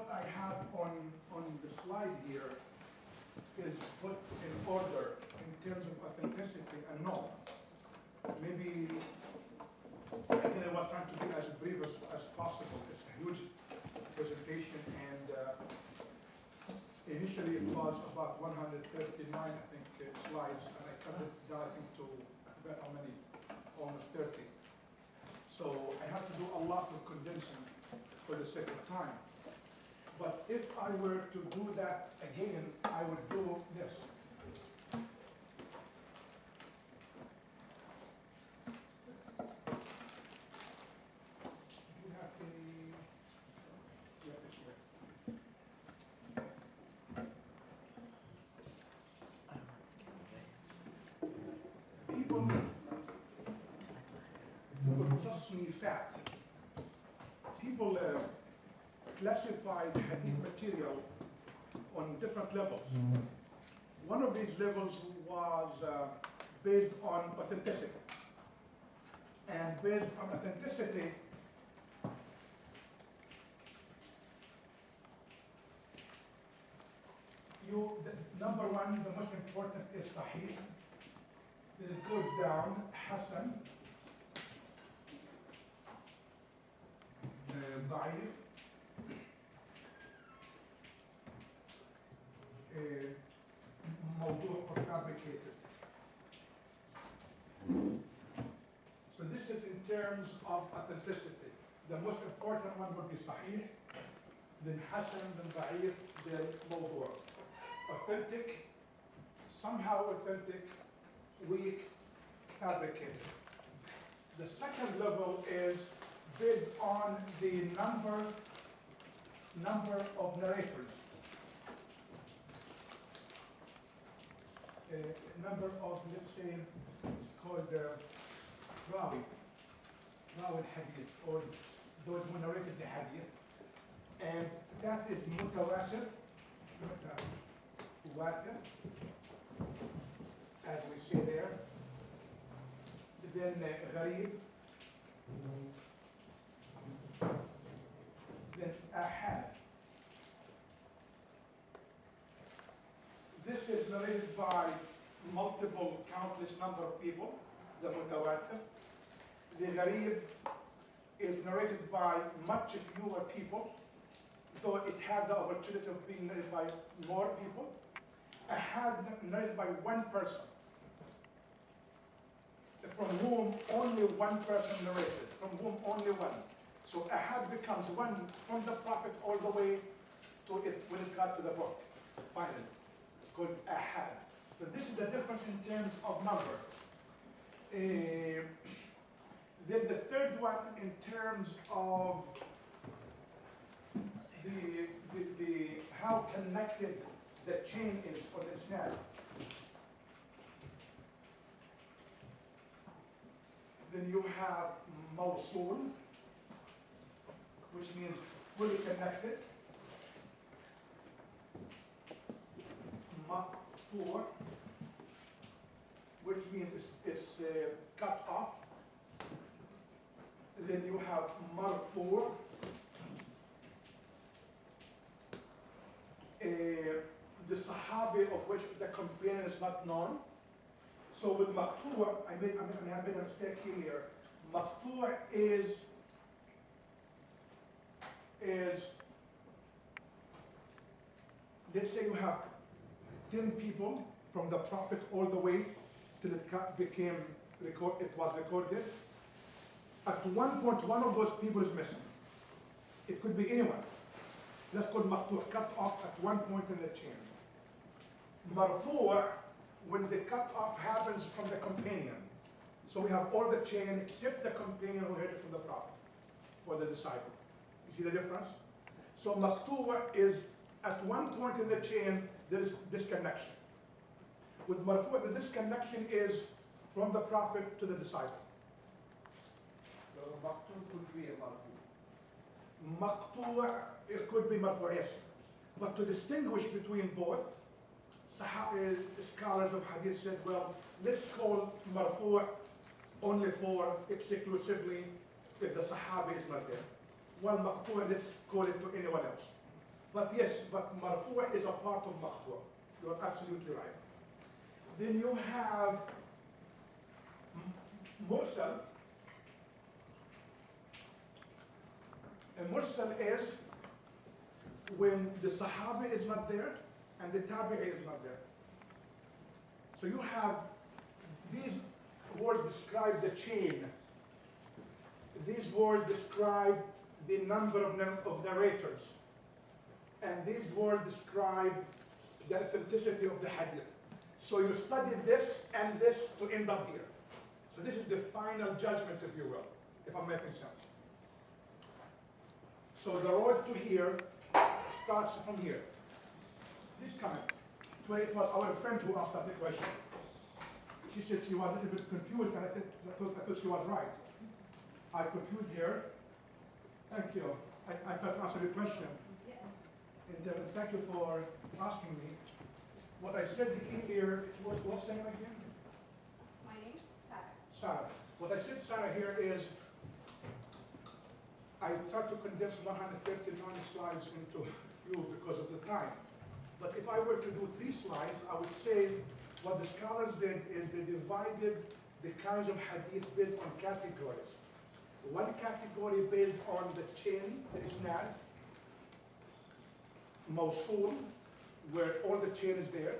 what I have on the slide here is put in order in terms of authenticity and no. Maybe again, I was trying to be as brief as possible. It's a huge presentation, and initially it was about 139, I think, slides, and I cut it down to, I forgot how many, almost 30. So I have to do a lot of condensing for the sake of time. But if I were to do that again, I would do this. People classified hadith material on different levels. One of these levels was based on authenticity. And based on authenticity, number one, the most important is sahih. Then it goes down, hasan, ضعيف, موضوع or fabricated. So this is in terms of authenticity. The most important one would be sahih, then hasan, then ضعيف, then موضوع. Authentic, somehow authentic, weak, fabricated. The second level is based on the number of narrators. Number of, let's say, it's called rawi al-hadith, or those who narrated the hadith. And that is mutawatir, as we say there. Then gharib, then ahad. This is narrated by multiple, countless number of people, the mutawatir. The gharib is narrated by much fewer people, though it had the opportunity of being narrated by more people. Ahad narrated by one person, from whom only one person narrated, from whom only one. So ahad becomes one from the Prophet all the way to it when it got to the book, finally. It's called ahad. So this is the difference in terms of number. Then the third one in terms of the how connected the chain is on the snap. Then you have mawsul, which means fully connected. Maqtu', which means it's cut off. Then you have marfu', the Sahabi of which the companion is not known. So with maqtu', I made a mistake here. Maqtu' is let's say you have 10 people from the Prophet all the way till it was recorded. At one point, one of those people is missing. It could be anyone. That's called maqtu', cut off at one point in the chain. Marfu', when the cut off happens from the companion. So we have all the chain except the companion who heard it from the Prophet or the disciple. You see the difference? So maqtu' is at one point in the chain there is disconnection. With marfu', the disconnection is from the Prophet to the disciple. So maqtu' could be a marfu'. Maqtu', it could be marfu', yes. But to distinguish between both, scholars of hadith said, well, let's call marfu' only for exclusively if the Sahabi is not there. While maqtu', let's call it to anyone else. But yes, but marfu' is a part of maqtu'. You're absolutely right. Then you have mursal. A mursal is when the sahabi is not there and the tabi'i is not there. So you have these words describe the chain. These words describe the number of narrators. And these words describe the authenticity of the hadith. So you study this and this to end up here. So this is the final judgment, if you will, if I'm making sense. So the road to here starts from here. Please come in. So it was our friend who asked that question. She said she was a little bit confused, and I thought she was right. I confused her. Thank you. I tried to answer your question. And thank you for asking me. What I said here, what's the name again? My name? Sarah. Sarah. What I said, Sarah, here is I tried to condense 139 slides into a few because of the time. But if I were to do 3 slides, I would say what the scholars did is they divided the kinds of hadith based on categories. One category based on the chain, the isnad, mawsul, where all the chain is there,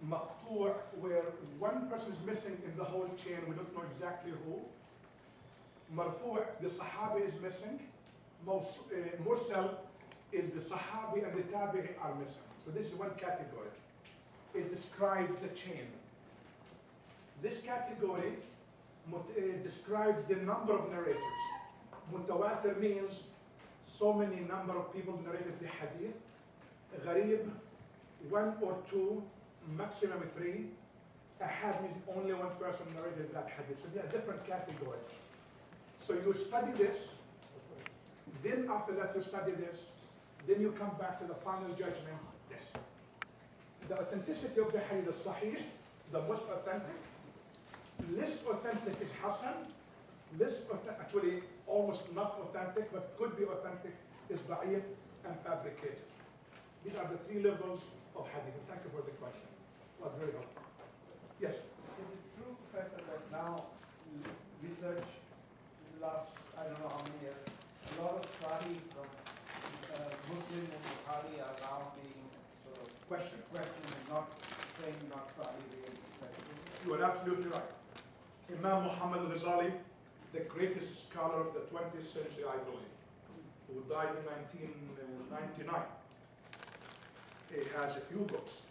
maqtu', where one person is missing in the whole chain, we don't know exactly who, marfu', the sahabi is missing, mursal is the sahabi and the tabi'i are missing. So this is one category. It describes the chain. This category describes the number of narrators. Mutawatir means so many number of people narrated the hadith. Gharib, 1 or 2, maximum 3. Ahad means only one person narrated that hadith. So they are different categories. So you study this, then after that you study this, then you come back to the final judgment, this. The authenticity of the hadith is sahih, the most authentic. Less authentic is hasan. Actually almost not authentic, but could be authentic, is da'if and fabricated. These are the 3 levels of hadith. Thank you for the question. It was very helpful. Yes? Is it true, Professor, that now research in the last, I don't know how many years, a lot of Sahih from Muslim and Bukhari are now being sort of questioned and not saying not Sahih really. You are absolutely right. Imam Muhammad al-Ghazali, the greatest scholar of the 20th century, I believe, who died in 1999. He has a few books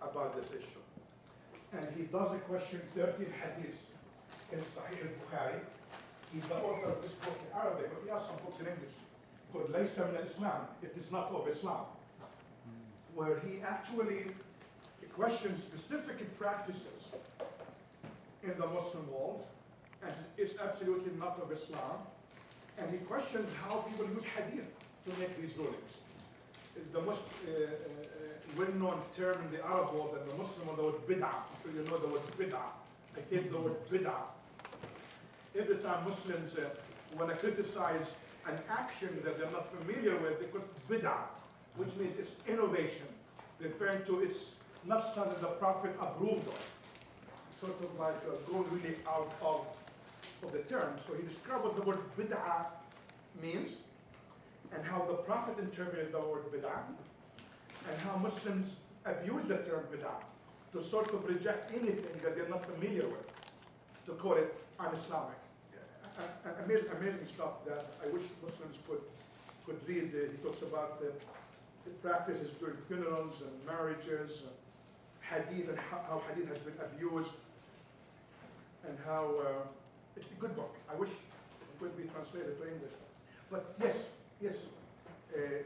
about this issue. And he does a question 13 hadiths in Sahih al-Bukhari. He's the author of this book in Arabic, but he has some books in English called Laysa min al-Islam, it is not of Islam, where he actually questions specific practices in the Muslim world, and it's absolutely not of Islam. And he questions how people use hadith to make these rulings. The most well-known term in the Arab world and the Muslim world, the word bid'ah. So you know the word bid'ah. I take the word bid'ah. Every time Muslims want to criticize an action that they're not familiar with, they put bid'ah, which means it's innovation, referring to it's not something the Prophet approved of. Sort of like going really out of the term. So he described what the word bid'ah means, and how the Prophet interpreted the word bid'ah, and how Muslims abuse the term bid'ah to sort of reject anything that they're not familiar with, to call it un-Islamic. Amazing stuff that I wish Muslims could read. He talks about the practices during funerals and marriages, hadith, and how hadith has been abused, and how it's a good book. I wish it could be translated to English. But yes, a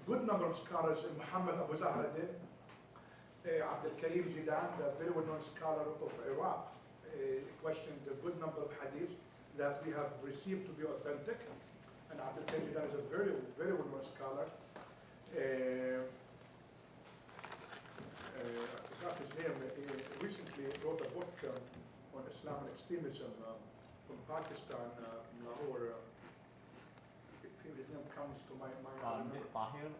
good number of scholars, Muhammad Abu Zahra did, Abdul Karim Zidan, the very well-known scholar of Iraq, questioned a good number of hadiths that we have received to be authentic. And Abdul Karim Zidan is a very, very well-known scholar. I forgot his name. He recently wrote a book on Islam and extremism from Pakistan, from Lahore. If his name comes to my mind. Tahir?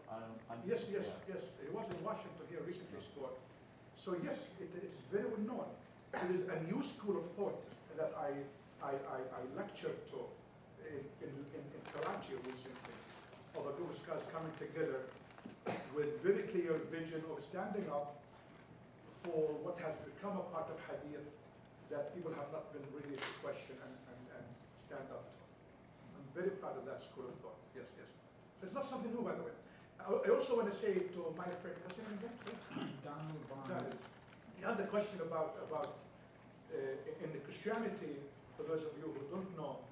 Yes. He was in Washington here recently spoke. So yes, it's very well known. It is a new school of thought that I lectured to in Karachi recently, of a group of scholars coming together with very clear vision of standing up for what has become a part of Hadith that people have not been really to question and stand up to. I'm very proud of that school of thought. Yes. So it's not something new, by the way. I also want to say to my friend, what's your name again? Donald Bond. You had the question about in the Christianity, for those of you who don't know,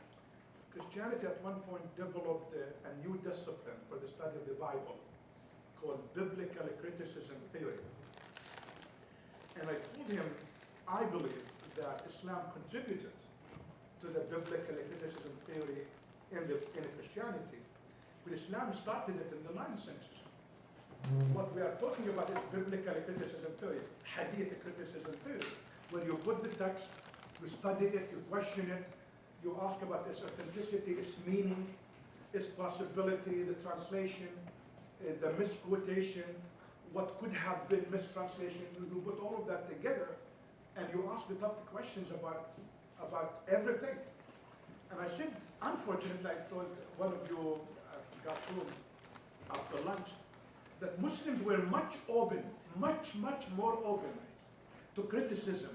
Christianity at one point developed a new discipline for the study of the Bible called biblical criticism theory. And I told him, I believe that Islam contributed to the biblical criticism theory in Christianity, but Islam started it in the 9th century. What we are talking about is biblical criticism theory, Hadith criticism theory, where you put the text, you study it, you question it, you ask about its authenticity, its meaning, its possibility, the translation, the misquotation, what could have been mistranslation. You put all of that together and you ask the tough questions about everything. And I said, unfortunately, I thought one of you, I forgot whom, after lunch, that Muslims were much more open to criticism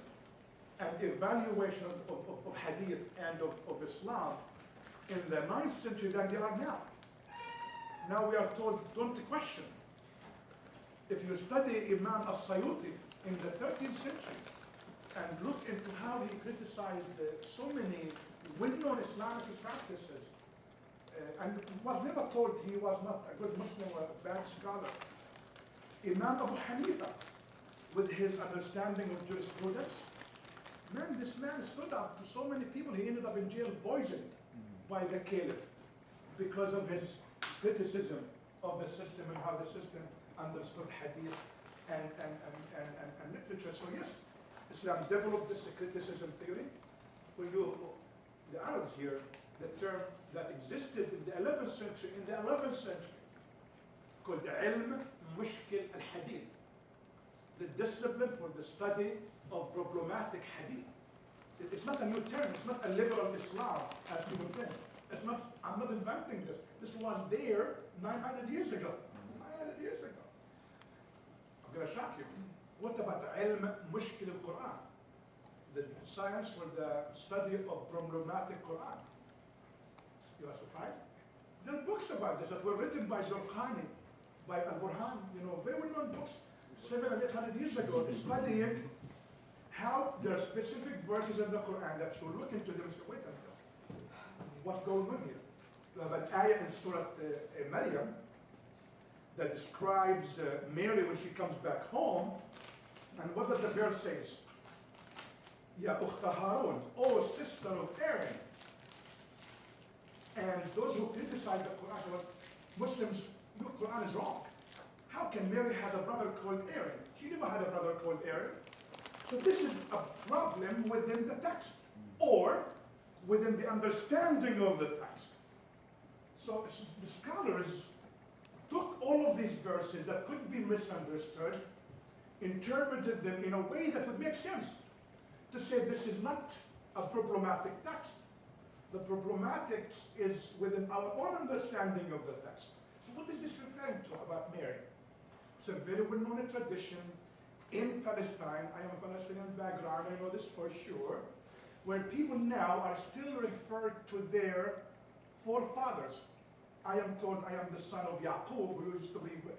and evaluation of Hadith and of Islam in the 9th century than they are now. Now we are told, don't question. If you study Imam al-Sayuti in the 13th century and look into how he criticized so many well-known Islamic practices, and was never told he was not a good Muslim or a bad scholar. Imam Abu Hanifa, with his understanding of jurisprudence, this man stood up to so many people. He ended up in jail poisoned by the caliph because of his criticism of the system and how the system understood Hadith and literature. So yes, Islam developed this criticism theory. For you, the Arabs here, the term that existed in the 11th century, called the ilm mushkil al-hadith, the discipline for the study of problematic hadith. It's not a new term, it's not a liberal Islam, as people think. It's not, I'm not inventing this. This was there 900 years ago. 900 years ago. I'm going to shock you. What about ilm mushkil al-Quran? The science for the study of problematic Quran. You are surprised? There are books about this that were written by Zurqani, by Al-Burhan, very well-known books, 700 and 800 years ago, studying how there are specific verses in the Quran that you look into them and say, wait a minute, what's going on here? You have an ayah in Surah Maryam that describes Mary when she comes back home, and what does the verse say? Ya ukhta Harun, oh sister of Aaron. And those who criticize the Quran say, well, Muslims, your Quran is wrong. How can Mary have a brother called Aaron? She never had a brother called Aaron. So this is a problem within the text, or within the understanding of the text. So the scholars took all of these verses that could be misunderstood, interpreted them in a way that would make sense, to say this is not a problematic text. The problematic is within our own understanding of the text. So what is this referring to about Mary? It's a very well-known tradition in Palestine. I am a Palestinian background, I know this for sure, where people now are still referred to their forefathers. I am told I am the son of Yaqub, who used to be a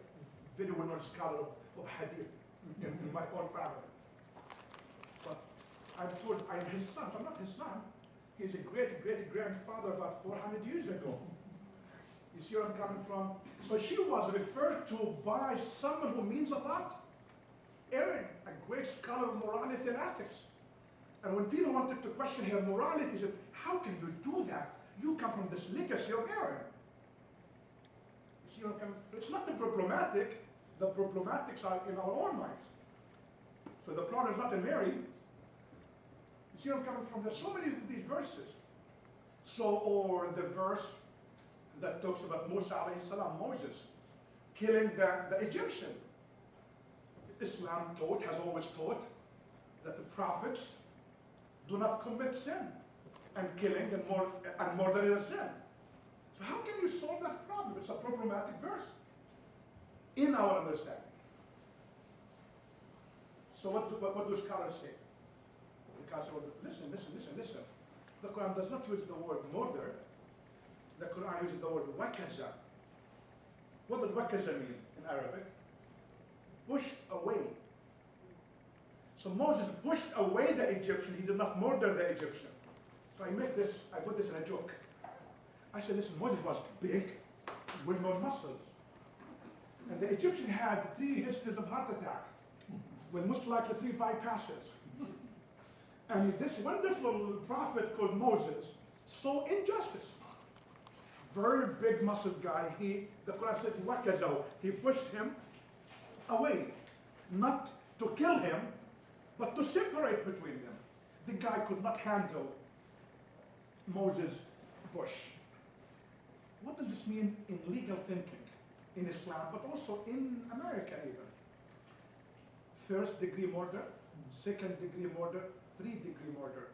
very well-known scholar of Hadith in my own family. But I'm told I'm his son. I'm not his son. He's a great-great-grandfather about 400 years ago. You see where I'm coming from? So she was referred to by someone who means a lot. Aaron, a great scholar of morality and ethics. And when people wanted to question her morality, they said, how can you do that? You come from this legacy of Aaron. You see where I'm coming? It's not the problematic. The problematics are in our own minds. So the problem is not in Mary. You see where I'm coming from? There's so many of these verses. So, or the verse that talks about Musa alayhi salam, Moses, killing the Egyptian. Islam has always taught that the prophets do not commit sin, and killing and murder is a sin. So how can you solve that problem? It's a problematic verse in our understanding. So what do scholars say? The scholars say, listen. The Quran does not use the word murder. The Quran uses the word wakaza. What does wakaza mean in Arabic? Push away. So Moses pushed away the Egyptian. He did not murder the Egyptian. So I put this in a joke. I said, listen, Moses was big, with no muscles. And the Egyptian had 3 histories of heart attack, with most likely 3 bypasses. And this wonderful prophet called Moses saw injustice. Very big muscled guy. The Quran says, wakazaw. He pushed him away. Not to kill him, but to separate between them. The guy could not handle Moses' push. What does this mean in legal thinking in Islam, but also in America even? 1st degree murder, 2nd degree murder, 3rd degree murder.